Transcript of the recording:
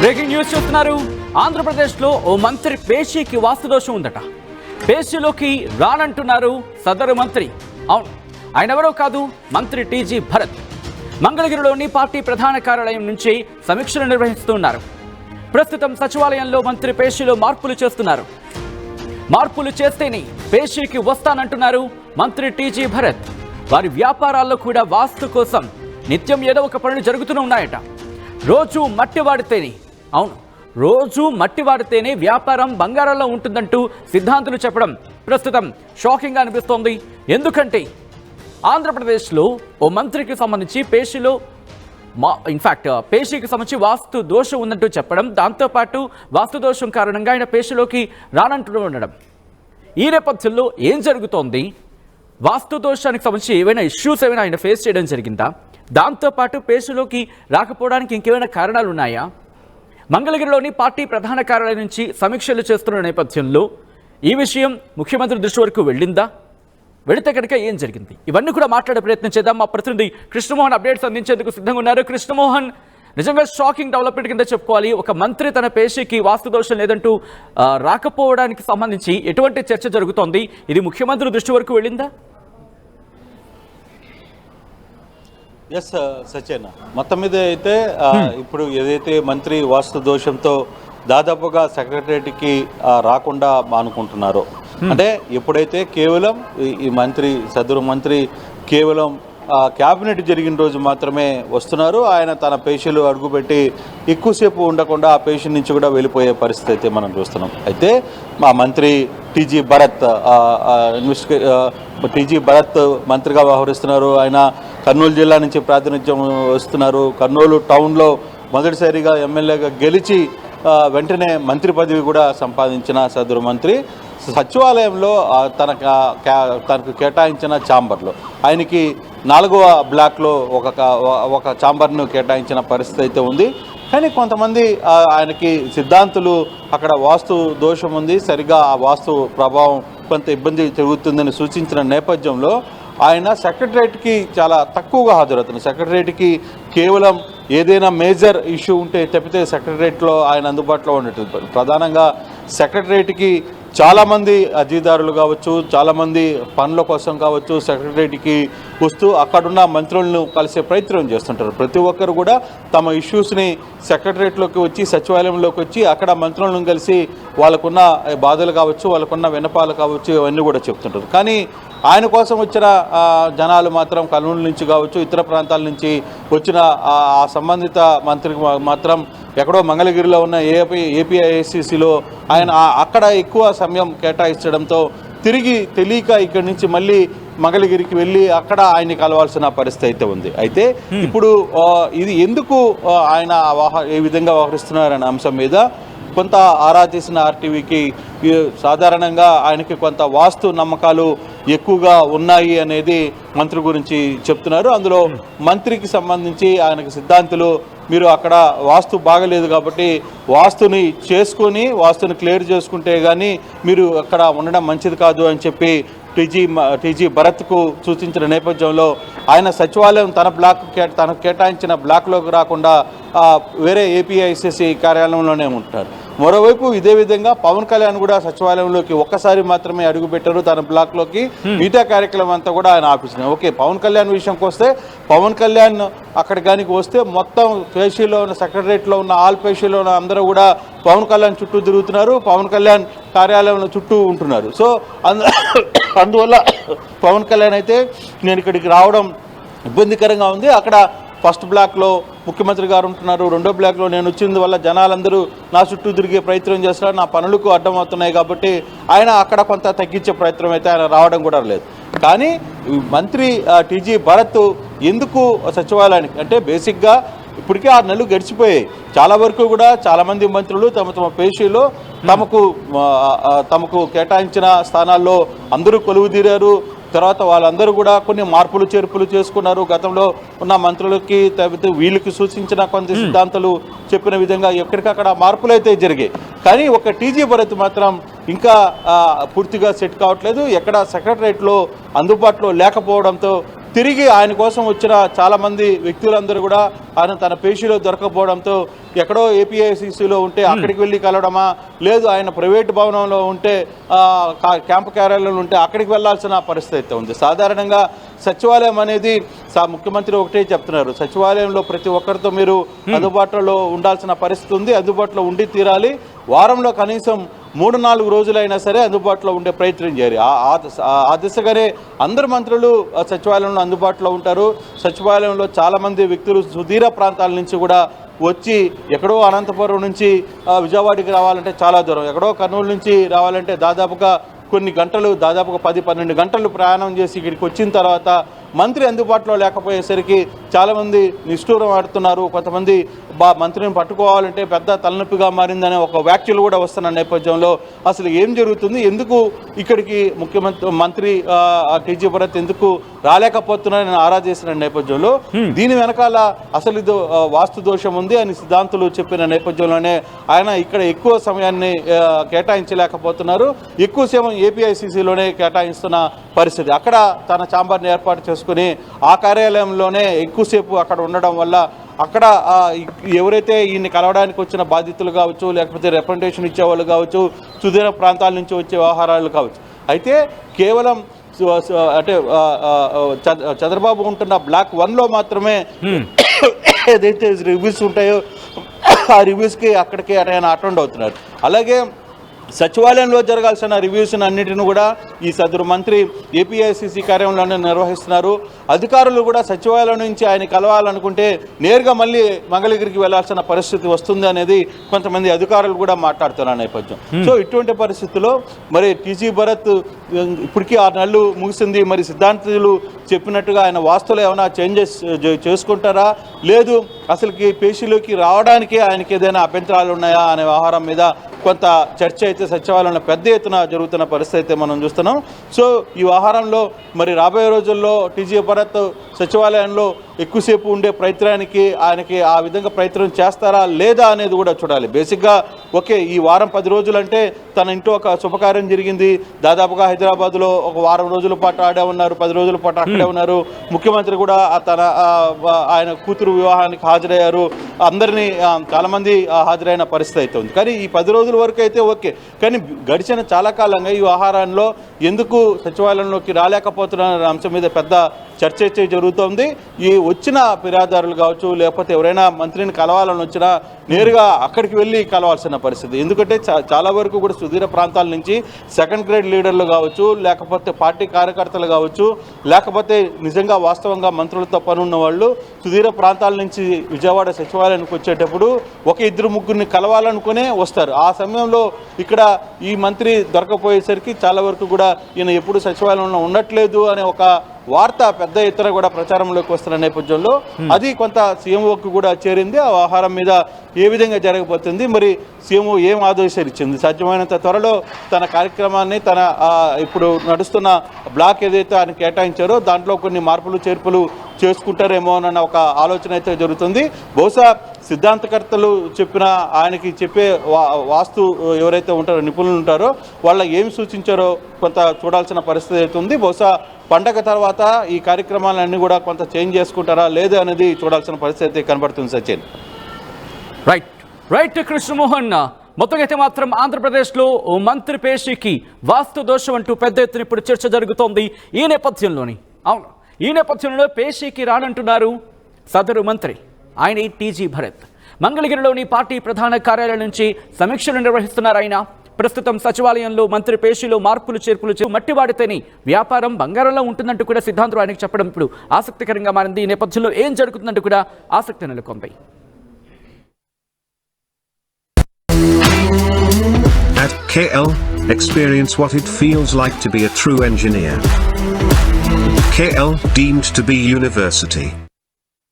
Breaking news చూస్తున్నారు. ఆంధ్రప్రదేశ్లో ఓ మంత్రి పేషీకి వాస్తుదోషం ఉందట. పేషీలోకి రానంటున్నారు సదరు మంత్రి. అవును, ఆయన ఎవరో కాదు, మంత్రి టీజీ భరత్. మంగళగిరిలోని పార్టీ ప్రధాన కార్యాలయం నుంచి సమీక్షలు నిర్వహిస్తున్నారు. ప్రస్తుతం సచివాలయంలో మంత్రి పేషీలో మార్పులు చేస్తున్నారు. మార్పులు చేస్తేనే పేషీకి వస్తానంటున్నారు మంత్రి టీజీ భరత్. వారి వ్యాపారాల్లో కూడా వాస్తు కోసం నిత్యం ఏదో ఒక పనులు జరుగుతూనే ఉన్నాయట. రోజు మట్టి వాడితేనే, అవును, రోజు మట్టి వాడితేనే వ్యాపారం బంగారంలో ఉంటుందంటూ సిద్ధాంతులు చెప్పడం ప్రస్తుతం షాకింగ్గా అనిపిస్తోంది. ఎందుకంటే ఆంధ్రప్రదేశ్లో ఓ మంత్రికి సంబంధించి పేషీలో పేషీకి సంబంధించి వాస్తు దోషం ఉందంటూ చెప్పడం, దాంతోపాటు వాస్తు దోషం కారణంగా ఆయన పేషీలోకి రానంటూ ఉండడం. ఈ నేపథ్యంలో ఏం జరుగుతోంది? వాస్తు దోషానికి సంబంధించి ఏవైనా ఇష్యూస్ ఏమైనా ఆయన ఫేస్ చేయడం జరిగిందా? దాంతోపాటు పేషీలోకి రాకపోవడానికి ఇంకేమైనా కారణాలు ఉన్నాయా? మంగళగిరిలోని పార్టీ ప్రధాన కార్యాలయం నుంచి సమీక్షలు చేస్తున్న నేపథ్యంలో ఈ విషయం ముఖ్యమంత్రి దృష్టి వరకు వెళ్ళిందా? వెళితే కనుక ఏం జరిగింది? ఇవన్నీ కూడా మాట్లాడే ప్రయత్నం చేద్దాం. మా ప్రతినిధి కృష్ణమోహన్ అప్డేట్స్ అందించేందుకు సిద్ధంగా ఉన్నారు. కృష్ణమోహన్, నిజంగా షాకింగ్ డెవలప్మెంట్ కింద చెప్పుకోవాలి. ఒక మంత్రి తన పేషీకి వాస్తు దోషం లేదంటూ రాకపోవడానికి సంబంధించి ఎటువంటి చర్చ జరుగుతోంది? ఇది ముఖ్యమంత్రి దృష్టి వరకు వెళ్ళిందా? ఎస్ సత్యన్న, మొత్తం మీద అయితే ఇప్పుడు ఏదైతే మంత్రి వాస్తు దోషంతో దాదాపుగా సెక్రటరీకి రాకుండా మానుకుంటున్నారో, అంటే ఎప్పుడైతే కేవలం ఈ మంత్రి సదరు మంత్రి కేవలం క్యాబినెట్ జరిగిన రోజు మాత్రమే వస్తున్నారు, ఆయన తన పేషీలు అడుగుపెట్టి ఎక్కువసేపు ఉండకుండా ఆ పేషీ నుంచి కూడా వెళ్ళిపోయే పరిస్థితి అయితే మనం చూస్తున్నాం. అయితే మా మంత్రి టీజీ భరత్ మంత్రిగా వ్యవహరిస్తున్నారు. ఆయన కర్నూలు జిల్లా నుంచి ప్రాతినిధ్యం వస్తున్నారు. కర్నూలు టౌన్లో మొదటిసారిగా ఎమ్మెల్యేగా గెలిచి వెంటనే మంత్రి పదవి కూడా సంపాదించిన సదరు మంత్రి సచివాలయంలో తనకు కేటాయించిన ఛాంబర్లో ఆయనకి 4వ బ్లాక్లో ఒక ఛాంబర్ను కేటాయించిన పరిస్థితి అయితే ఉంది. కానీ కొంతమంది ఆయనకి సిద్ధాంతులు అక్కడ వాస్తు దోషం ఉంది, సరిగా ఆ వాస్తు ప్రభావం కొంత ఇబ్బంది జరుగుతుందని సూచించిన నేపథ్యంలో ఆయన సెక్రటరేట్కి చాలా తక్కువగా హాజరవుతున్నారు. సెక్రటరేట్కి కేవలం ఏదైనా మేజర్ ఇష్యూ ఉంటే తప్పితే సెక్రటరేట్లో ఆయన అందుబాటులో ఉండేది. ప్రధానంగా సెక్రటరేట్కి చాలామంది అర్జీదారులు కావచ్చు, చాలామంది పనుల కోసం కావచ్చు సెక్రటరేట్కి వస్తూ అక్కడున్న మంత్రులను కలిసే ప్రయత్నం చేస్తుంటారు. ప్రతి ఒక్కరు కూడా తమ ఇష్యూస్ని సెక్రటరేట్లోకి వచ్చి సచివాలయంలోకి వచ్చి అక్కడ మంత్రులను కలిసి వాళ్ళకున్న బాధలు కావచ్చు, వాళ్ళకున్న విన్నపాలు కావచ్చు, ఇవన్నీ కూడా చెప్తుంటారు. కానీ ఆయన కోసం వచ్చిన జనాలు మాత్రం కర్నూలు నుంచి కావచ్చు, ఇతర ప్రాంతాల నుంచి వచ్చిన ఆ సంబంధిత మంత్రికి మాత్రం ఎక్కడో మంగళగిరిలో ఉన్న ఏపీఐసిసిలో ఆయన అక్కడ ఎక్కువ సమయం కేటాయించడంతో తిరిగి తెలియక ఇక్కడి నుంచి మళ్ళీ మంగళగిరికి వెళ్ళి అక్కడ ఆయన్ని కలవాల్సిన పరిస్థితి అయితే ఉంది. అయితే ఇప్పుడు ఇది ఎందుకు ఆయన ఏ విధంగా వ్యవహరిస్తున్నారనే అంశం మీద కొంత ఆరా తీసిన ఆర్టీవీకి సాధారణంగా ఆయనకి కొంత వాస్తు నమ్మకాలు ఎక్కువగా ఉన్నాయి అనేది మంత్రి గురించి చెప్తున్నారు. అందులో మంత్రికి సంబంధించి ఆయనకు సిద్ధాంతులు, మీరు అక్కడ వాస్తు బాగలేదు కాబట్టి వాస్తుని క్లియర్ చేసుకుంటే కానీ మీరు అక్కడ ఉండడం మంచిది కాదు అని చెప్పి టీజీ భరత్కు సూచించిన నేపథ్యంలో ఆయన సచివాలయం తనకు కేటాయించిన బ్లాక్లోకి రాకుండా వేరే ఏపీఐసిసి కార్యాలయంలోనే ఉంటున్నారు. మరోవైపు ఇదే విధంగా పవన్ కళ్యాణ్ కూడా సచివాలయంలోకి ఒక్కసారి మాత్రమే అడుగుపెట్టారు తన బ్లాక్లోకి. మిగతా కార్యక్రమం అంతా కూడా ఆయన ఆఫీసులో. ఓకే, పవన్ కళ్యాణ్ విషయంకి వస్తే పవన్ కళ్యాణ్ అక్కడికి వస్తే మొత్తం పేషీలో ఉన్న సెక్రటరేట్లో ఉన్న ఆల్ పేషీలో ఉన్న అందరూ కూడా పవన్ కళ్యాణ్ చుట్టూ తిరుగుతున్నారు, పవన్ కళ్యాణ్ కార్యాలయంలో చుట్టూ ఉంటున్నారు. సో అందువల్ల పవన్ కళ్యాణ్ అయితే నేను ఇక్కడికి రావడం ఇబ్బందికరంగా ఉంది. అక్కడ ఫస్ట్ బ్లాక్లో ముఖ్యమంత్రి గారు ఉంటున్నారు, 2వ బ్లాక్లో నేను వచ్చింది వల్ల జనాలందరూ నా చుట్టూ తిరిగే ప్రయత్నం చేస్తున్నారు, నా పనులకు అడ్డం అవుతున్నాయి కాబట్టి ఆయన అక్కడ కొంత తగ్గించే ప్రయత్నం అయితే ఆయన రావడం కూడా లేదు. కానీ మంత్రి టీజీ భరత్ ఎందుకు సచివాలయానికి అంటే బేసిక్గా ఇప్పటికే 6 నెలలు గడిచిపోయాయి. చాలా వరకు కూడా చాలామంది మంత్రులు తమ పేషీలో తమకు కేటాయించిన స్థానాల్లో అందరూ కొలువుదీరారు. తర్వాత వాళ్ళందరూ కూడా కొన్ని మార్పులు చేర్పులు చేసుకున్నారు. గతంలో ఉన్న మంత్రులకి వీళ్ళకి సూచించిన కొంత సిద్ధాంతాలు చెప్పిన విధంగా ఎక్కడికక్కడ మార్పులు అయితే జరిగాయి. కానీ ఒక టీజీ భరత్ మాత్రం ఇంకా పూర్తిగా సెట్ కావట్లేదు. ఎక్కడ సెక్రటరేట్లో అందుబాటులో లేకపోవడంతో తిరిగి ఆయన కోసం వచ్చిన చాలామంది వ్యక్తులందరూ కూడా ఆయన తన పేషీలో దొరకపోవడంతో ఎక్కడో ఏపీఐసిసిలో ఉంటే అక్కడికి వెళ్ళి కలవడమా, లేదు ఆయన ప్రైవేటు భవనంలో ఉంటే క్యాంపు కార్యాలయంలో ఉంటే అక్కడికి వెళ్లాల్సిన పరిస్థితి ఉంది. సాధారణంగా సచివాలయం అనేది ముఖ్యమంత్రి ఒకటే చెప్తున్నారు, సచివాలయంలో ప్రతి ఒక్కరితో మీరు అందుబాటులో ఉండాల్సిన పరిస్థితి ఉంది, అందుబాటులో ఉండి తీరాలి, వారంలో కనీసం 3-4 రోజులైనా సరే అందుబాటులో ఉండే ప్రయత్నం చేయాలి. ఆ దిశగానే అందరు మంత్రులు సచివాలయంలో అందుబాటులో ఉంటారు. సచివాలయంలో చాలామంది వ్యక్తులు సుదూర ప్రాంతాల నుంచి కూడా వచ్చి ఎక్కడో అనంతపురం నుంచి విజయవాడకి రావాలంటే చాలా దూరం, ఎక్కడో కర్నూలు నుంచి రావాలంటే దాదాపుగా కొన్ని గంటలు, దాదాపుగా 10-12 గంటలు ప్రయాణం చేసి ఇక్కడికి వచ్చిన తర్వాత మంత్రి అందుబాటులో లేకపోయేసరికి చాలామంది నిష్ఠూరం ఆడుతున్నారు. కొంతమంది మంత్రిని పట్టుకోవాలంటే పెద్ద తలనొప్పిగా మారిందనే ఒక వ్యాఖ్యలు కూడా వస్తున్న నేపథ్యంలో అసలు ఏం జరుగుతుంది, ఎందుకు ఇక్కడికి మంత్రి టీజీ భరత్ ఎందుకు రాలేకపోతున్నారని ఆరా చేసిన నేపథ్యంలో దీని వెనకాల అసలు ఇది వాస్తు దోషం ఉంది అని సిద్ధాంతులు చెప్పిన నేపథ్యంలోనే ఆయన ఇక్కడ ఎక్కువ సమయాన్ని కేటాయించలేకపోతున్నారు. ఎక్కువ సమయం ఏపీఐసిసిలోనే కేటాయిస్తున్న పరిస్థితి. అక్కడ తన ఛాంబర్ని ఏర్పాటు చేసుకుని ఆ కార్యాలయంలోనే ఎక్కువసేపు అక్కడ ఉండడం వల్ల అక్కడ ఎవరైతే ఈయన్ని కలవడానికి వచ్చిన బాధితులు కావచ్చు, లేకపోతే రిప్రజెంటేషన్ ఇచ్చేవాళ్ళు కావచ్చు, సుదూర ప్రాంతాల నుంచి వచ్చే వ్యవహారాలు కావచ్చు, అయితే కేవలం అంటే చంద్రబాబు ఉంటున్న బ్లాక్ 1లో మాత్రమే ఏదైతే రివ్యూస్ ఉంటాయో ఆ రివ్యూస్కి అక్కడికి ఆయన అటెండ్ అవుతున్నారు. అలాగే సచివాలయంలో జరగాల్సిన రివ్యూస్ అన్నింటిని కూడా ఈ సదరు మంత్రి ఏపీఐసిసి కార్యాలయంలోనే నిర్వహిస్తున్నారు. అధికారులు కూడా సచివాలయం నుంచి ఆయన కలవాలనుకుంటే నేరుగా మళ్ళీ మంగళగిరికి వెళ్లాల్సిన పరిస్థితి వస్తుంది అనేది కొంతమంది అధికారులు కూడా మాట్లాడుతున్న నేపథ్యం. సో ఇటువంటి పరిస్థితుల్లో మరి టీజీ భరత్ ఇప్పటికీ 6 నెలలు ముగిసింది. మరి సిద్ధాంతులు చెప్పినట్టుగా ఆయన వాస్తులో ఏమైనా చేంజెస్ చేసుకుంటారా, లేదు అసలుకి పేషీలోకి రావడానికి ఆయనకి ఏదైనా అభ్యంతరాలు ఉన్నాయా అనే వ్యవహారం మీద కొంత చర్చ అయితే సచివాలయంలో పెద్ద ఎత్తున జరుగుతున్న పరిస్థితి అయితే మనం చూస్తున్నాం. సో ఈ వ్యవహారంలో మరి రాబోయే రోజుల్లో టీజీ భరత్ సచివాలయంలో ఎక్కువసేపు ఉండే ప్రయత్నానికి ఆయనకి ఆ విధంగా ప్రయత్నం చేస్తారా లేదా అనేది కూడా చూడాలి. బేసిక్గా ఓకే, ఈ వారం 10 రోజులు అంటే తన ఇంట్లో ఒక శుభకార్యం జరిగింది, దాదాపుగా హైదరాబాద్లో ఒక వారం రోజుల పాటు ఆడే ఉన్నారు, 10 రోజుల పాటు అక్కడే ఉన్నారు. ముఖ్యమంత్రి కూడా ఆయన కూతురు వివాహానికి హాజరయ్యారు, అందరినీ చాలామంది హాజరైన పరిస్థితి అయితే ఉంది. కానీ ఈ 10 రోజుల వరకు అయితే ఓకే, కానీ గడిచిన చాలా కాలంగా ఈ వ్యవహారంలో ఎందుకు సచివాలయంలోకి రాలేకపోతున్న అంశం మీద పెద్ద చర్చ అయితే జరుగుతోంది. ఈ వచ్చిన ఫిర్యాదుదారులు కావచ్చు, లేకపోతే ఎవరైనా మంత్రిని కలవాలని వచ్చినా నేరుగా అక్కడికి వెళ్ళి కలవాల్సిన పరిస్థితి. ఎందుకంటే చాలా వరకు కూడా సుదూర ప్రాంతాల నుంచి సెకండ్ గ్రేడ్ లీడర్లు కావచ్చు, లేకపోతే పార్టీ కార్యకర్తలు కావచ్చు, లేకపోతే నిజంగా వాస్తవంగా మంత్రులతో పనున్న వాళ్ళు సుదూర ప్రాంతాల నుంచి విజయవాడ సచివాలయానికి వచ్చేటప్పుడు 1-2-3 కలవాలనుకునే వస్తారు. ఆ సమయంలో ఇక్కడ ఈ మంత్రి దొరకపోయేసరికి చాలా వరకు కూడా ఈయన ఎప్పుడు సచివాలయంలో ఉండట్లేదు అనే ఒక వార్త పెద్ద ఎత్తున కూడా ప్రచారంలోకి వస్తున్న నేపథ్యంలో అది కొంత సీఎంఓకి కూడా చేరింది. ఆ వ్యవహారం మీద ఏ విధంగా జరగబోతుంది, మరి సీఎంఓ ఏం ఆదేశాలు ఇచ్చింది, సాధ్యమైనంత త్వరలో తన కార్యక్రమాన్ని తన ఇప్పుడు నడుస్తున్న బ్లాక్ ఏదైతే ఆయన కేటాయించారో దాంట్లో కొన్ని మార్పులు చేర్పులు చేసుకుంటారేమో అన్న ఒక ఆలోచన అయితే జరుగుతుంది. బహుశా సిద్ధాంతకర్తలు చెప్పిన ఆయనకి చెప్పే వాస్తు ఎవరైతే ఉంటారో నిపుణులు ఉంటారో వాళ్ళ ఏం సూచించారో కొంత చూడాల్సిన పరిస్థితి అవుతుంది. బహుశా పండగ తర్వాత ఈ కార్యక్రమాలన్నీ కూడా కొంత చేంజ్ చేసుకుంటారా లేదా అనేది చూడాల్సిన పరిస్థితి కనబడుతుంది. సచిన్ రైట్ కృష్ణమోహన్, మొత్తంగా అయితే మాత్రం ఆంధ్రప్రదేశ్లో ఓ మంత్రి పేషీకి వాస్తు దోషం అంటూ పెద్ద ఎత్తున ఇప్పుడు చర్చ జరుగుతోంది. ఈ నేపథ్యంలో పేషీకి రానంటున్నారు సదరు మంత్రి ఆయన టీజీ భరత్. మంగళగిరిలోని పార్టీ ప్రధాన కార్యాలయం నుంచి సమీక్షలు నిర్వహిస్తున్నారు ఆయన. ప్రస్తుతం సచివాలయంలో మంత్రి పేషీలో మార్పులు చేర్పులు మట్టి వాడితేనే వ్యాపారం బంగారంలో ఉంటుందంటూ కూడా సిద్ధాంతులు ఆయనకు చెప్పడం ఇప్పుడు ఆసక్తికరంగా మారింది. ఈ నేపథ్యంలో ఏం జరుగుతుందంటూ కూడా ఆసక్తి నెలకొంది. At KL, experience what it feels like to be a true engineer. KL, deemed to be university.